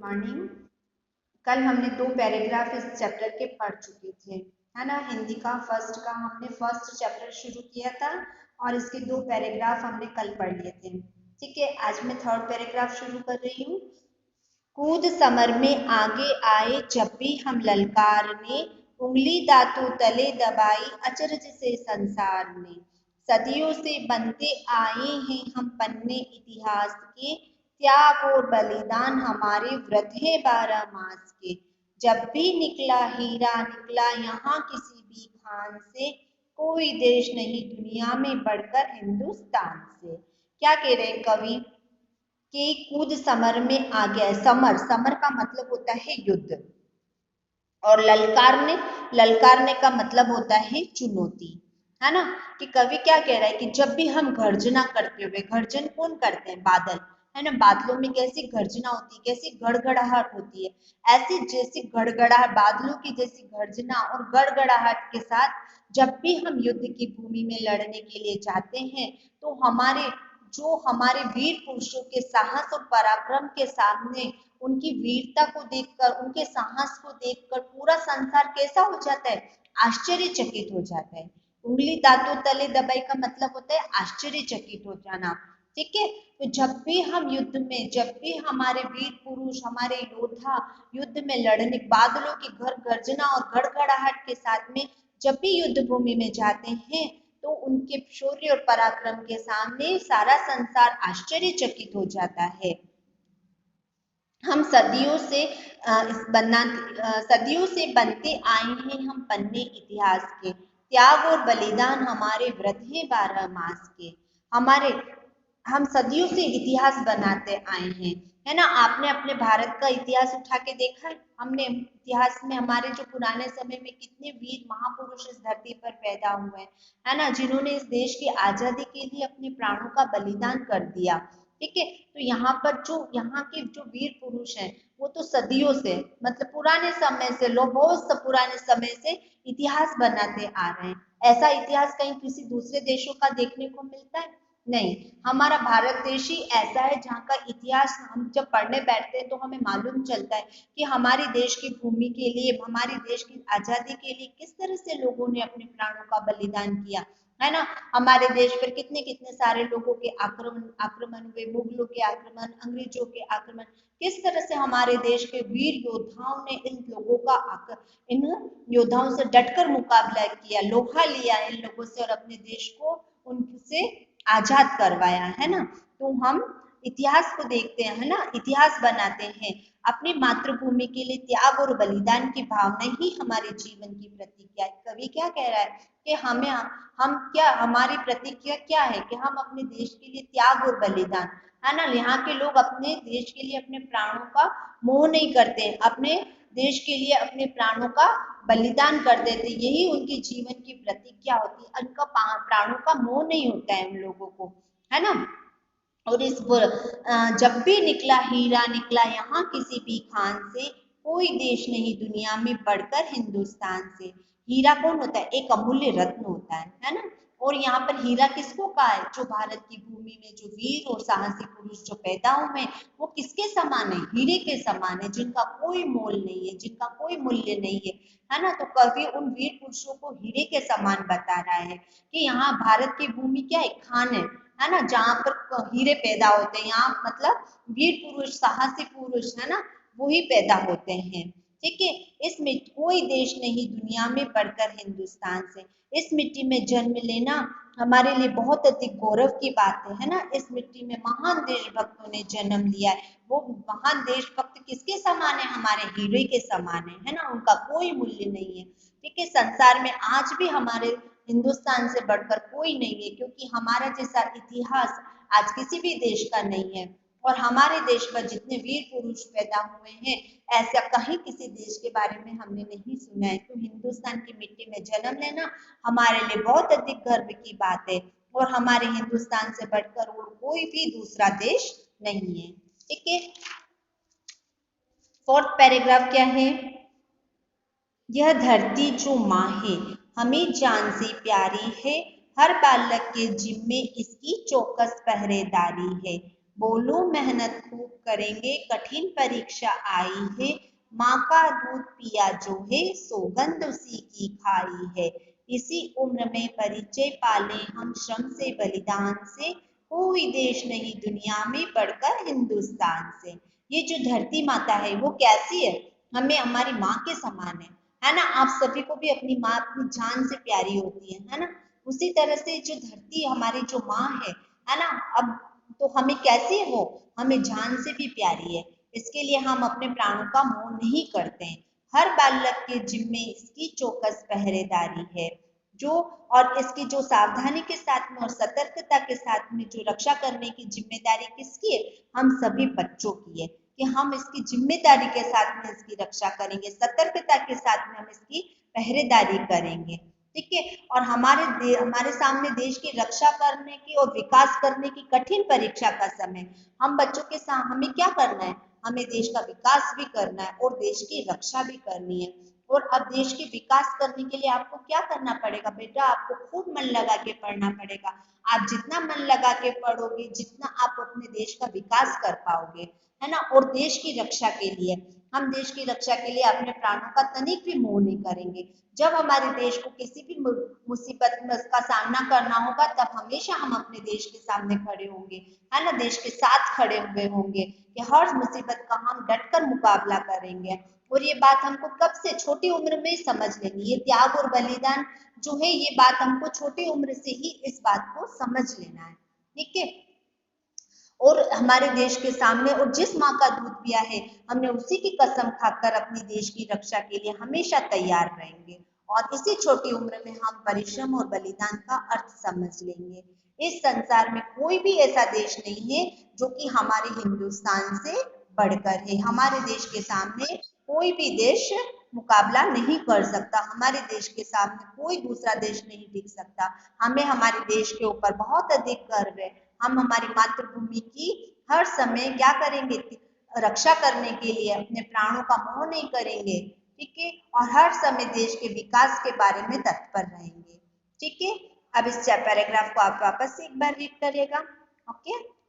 Morning. कल हमने 2 paragraph इस चैप्टर के पढ़ चुके थे, है ना। हिंदी का हमने फर्स्ट चैप्टर शुरू किया था और इसके 2 पैराग्राफ हमने कल पढ़ लिए थे। ठीक है, आज मैं थर्ड पैराग्राफ शुरू कर रही हूँ। कूद समर में आगे आए जब भी हम ललकारने, उंगली दांतों तले दबाई अचरज से संसार ने। सदियों से बनते आए हैं हम पन्ने इतिहास के, त्याग और बलिदान हमारे व्रत है 12 मास के। जब भी निकला हीरा निकला यहाँ किसी भी खान से, कोई देश नहीं दुनिया में बढ़कर हिंदुस्तान से। क्या कह रहे हैं कवि कि कूद समर में आ गया। समर का मतलब होता है युद्ध, और ललकारने का मतलब होता है चुनौती, है ना। कि कवि क्या कह रहा है कि जब भी हम गर्जना करते हुए, गर्जन कौन करते हैं? बादल, है ना। बादलों में कैसी गर्जना होती है, कैसी गड़गड़ाहट होती है। ऐसी जैसी गड़गड़ाहट, बादलों की जैसी गर्जना और गड़गड़ाहट के साथ जब भी हम युद्ध की भूमि में लड़ने के लिए जाते हैं, तो हमारे वीर पुरुषों के साहस और पराक्रम के सामने, उनकी वीरता को देखकर, उनके साहस को देखकर पूरा संसार कैसा हो जाता है? आश्चर्यचकित हो जाता है। उंगली दांतों तले दबाई का मतलब होता है आश्चर्यचकित हो जाना। ठीक है, तो जब भी हम युद्ध में, जब भी हमारे वीर पुरुष, हमारे योद्धा युद्ध में लड़ने, बादलों की गर्जना और गड़गड़ाहट के साथ में जब भी युद्ध भूमि में जाते हैं, तो उनके शौर्य और पराक्रम के सामने सारा संसार आश्चर्यचकित हो जाता है। हम सदियों से बनते आए हैं हम पन्ने इतिहास के, त्याग और बलिदान हमारे व्रत है 12 मास के। हम सदियों से इतिहास बनाते आए हैं, है ना। आपने अपने भारत का इतिहास उठा के देखा है? हमने इतिहास में हमारे जो पुराने समय में कितने वीर महापुरुष इस धरती पर पैदा हुए हैं, है ना, जिन्होंने इस देश की आजादी के लिए अपने प्राणों का बलिदान कर दिया। ठीक है, तो यहाँ के जो वीर पुरुष हैं, वो तो सदियों से, मतलब पुराने समय से, लोग बहुत पुराने समय से इतिहास बनाते आ रहे हैं। ऐसा इतिहास कहीं किसी दूसरे देशों का देखने को मिलता है? नहीं। हमारा भारत देश ही ऐसा है जहाँ का इतिहास हम जब पढ़ने बैठते हैं तो हमें मालूम चलता है कि हमारे देश की भूमि के लिए, हमारे देश की आजादी के लिए किस तरह से लोगों ने अपने प्राणों का बलिदान किया, है ना। हमारे देश पर कितने कितने सारे लोगों के आक्रमण हुए, मुगलों के आक्रमण, अंग्रेजों के आक्रमण। किस तरह से हमारे देश के वीर योद्धाओं ने इन योद्धाओं से डटकर मुकाबला किया, लोहा लिया इन लोगों से और अपने देश को उनसे आजाद करवाया, है ना। तो हम इतिहास को देखते हैं, है ना, इतिहास बनाते हैं। अपनी मातृभूमि के लिए त्याग और बलिदान की भावना ही हमारे जीवन की प्रतिज्ञा है। कवि क्या कह रहा है कि हमारी प्रतिज्ञा क्या है कि हम अपने देश के लिए त्याग और बलिदान, है ना। यहाँ के लोग अपने देश के लिए अपने प्राणों का मोह नहीं करते, अपने देश के लिए अपने प्राणों का बलिदान कर देते, यही उनकी जीवन की प्रतिज्ञा होती है। उनका प्राणों का मोह नहीं होता है उन लोगों को, है ना। और जब भी निकला हीरा निकला यहाँ किसी भी खान से, कोई देश नहीं दुनिया में बढ़कर हिंदुस्तान से। हीरा कौन होता है? एक अमूल्य रत्न होता है ना। और यहाँ पर हीरा किसको कहा है? जो भारत की भूमि में जो वीर और साहसी पुरुष जो पैदा हुए हैं, वो किसके समान है? हीरे के समान है, जिनका कोई मोल नहीं है, जिनका कोई मूल्य नहीं है ना। तो कवि उन वीर पुरुषों को हीरे के समान बता रहा है कि यहाँ भारत की भूमि क्या है? खान है ना, जहाँ पर हीरे पैदा होते हैं। यहाँ मतलब वीर पुरुष, साहसी पुरुष, है ना, वो ही पैदा होते हैं। ठीक है, इसमें कोई देश नहीं दुनिया में बढ़कर हिंदुस्तान से। इस मिट्टी में जन्म लेना हमारे लिए बहुत अधिक गौरव की बात है ना। इस मिट्टी में महान देशभक्तों ने जन्म लिया है। वो महान देशभक्त किसके समान है? हमारे हीरे के समान है ना, उनका कोई मूल्य नहीं है। ठीक है, संसार में आज भी हमारे हिंदुस्तान से बढ़कर कोई नहीं है, क्योंकि हमारा जैसा इतिहास आज किसी भी देश का नहीं है। और हमारे देश पर जितने वीर पुरुष पैदा हुए हैं, ऐसा कहीं किसी देश के बारे में हमने नहीं सुना है। तो हिंदुस्तान की मिट्टी में जन्म लेना हमारे लिए बहुत अधिक गर्व की बात है, और हमारे हिंदुस्तान से बढ़कर और कोई भी दूसरा देश नहीं है। ठीक है, फोर्थ पैराग्राफ क्या है? यह धरती जो माँ है हमें जान से प्यारी है, हर बालक के जिम्मे इसकी चौकस पहरेदारी है। बोलो मेहनत खूब करेंगे, कठिन परीक्षा आई है। माँ का दूध पिया जो है, सौगंध उसी की खाई है। इसी उम्र में परिचय पाले हम श्रम से बलिदान से, कोई देश नहीं दुनिया में बढ़कर हिंदुस्तान से। ये जो धरती माता है वो कैसी है? हमें हमारी माँ के समान है ना। आप सभी को भी अपनी माँ अपनी जान से प्यारी होती है ना। उसी तरह से जो धरती हमारी जो माँ है ना। अब तो हमें कैसी है वो? हमें जान से भी प्यारी है। इसके लिए हम अपने प्राणों का मोह नहीं करते हैं। हर बालक के जिम्मे इसकी चौकस पहरेदारी है। जो और इसकी जो सावधानी के साथ में और सतर्कता के साथ में जो रक्षा करने की जिम्मेदारी किसकी है? हम सभी बच्चों की है कि हम इसकी जिम्मेदारी के साथ में इसकी रक्षा करेंगे, सतर्कता के साथ में हम इसकी पहरेदारी करेंगे। ठीक है। और हमारे सामने देश की रक्षा करने की और विकास करने की कठिन परीक्षा का समय। हम बच्चों के साथ हमें क्या करना है? हमें देश का विकास भी करना है और देश की रक्षा भी करनी है। और अब देश के विकास करने के लिए आपको क्या करना पड़ेगा बेटा? आपको खूब मन लगा के पढ़ना पड़ेगा। आप जितना मन लगा के पढ़ोगे, जितना आप अपने देश का विकास कर पाओगे, है ना। और देश की रक्षा के लिए हम देश की रक्षा के लिए अपने प्राणों का तनिक भी मोह नहीं करेंगे। जब हमारे देश को किसी भी मुसीबत में का सामना करना होगा, तब हमेशा हम अपने देश के सामने खड़े होंगे, है ना। देश के साथ खड़े हुए होंगे कि हर मुसीबत का हम डटकर मुकाबला करेंगे। और ये बात हमको कब से? छोटी उम्र में ही समझ लेनी। ये त्याग और बलिदान जो है, ये बात हमको छोटी उम्र से ही इस बात को समझ लेना है। ठीक है। और हमारे देश के सामने और जिस माँ का दूध पिया है, हमने उसी की कसम खाकर अपने देश की रक्षा के लिए हमेशा तैयार रहेंगे। और इसी छोटी उम्र में हम परिश्रम और बलिदान का अर्थ समझ लेंगे। इस संसार में कोई भी ऐसा देश नहीं है जो कि हमारे हिंदुस्तान से बढ़कर है। हमारे देश के सामने कोई भी देश मुकाबला नहीं कर सकता। हमारे देश के सामने कोई दूसरा देश नहीं टिक सकता। हमें हमारे देश के ऊपर बहुत अधिक गर्व है। हम हमारी मातृभूमि की हर समय क्या करेंगे? रक्षा करने के लिए अपने प्राणों का मोह नहीं करेंगे। ठीक है। और हर समय देश के विकास के बारे में तत्पर रहेंगे। ठीक है। अब इस पैराग्राफ को आप वापस से एक बार रीड करिएगा। ओके।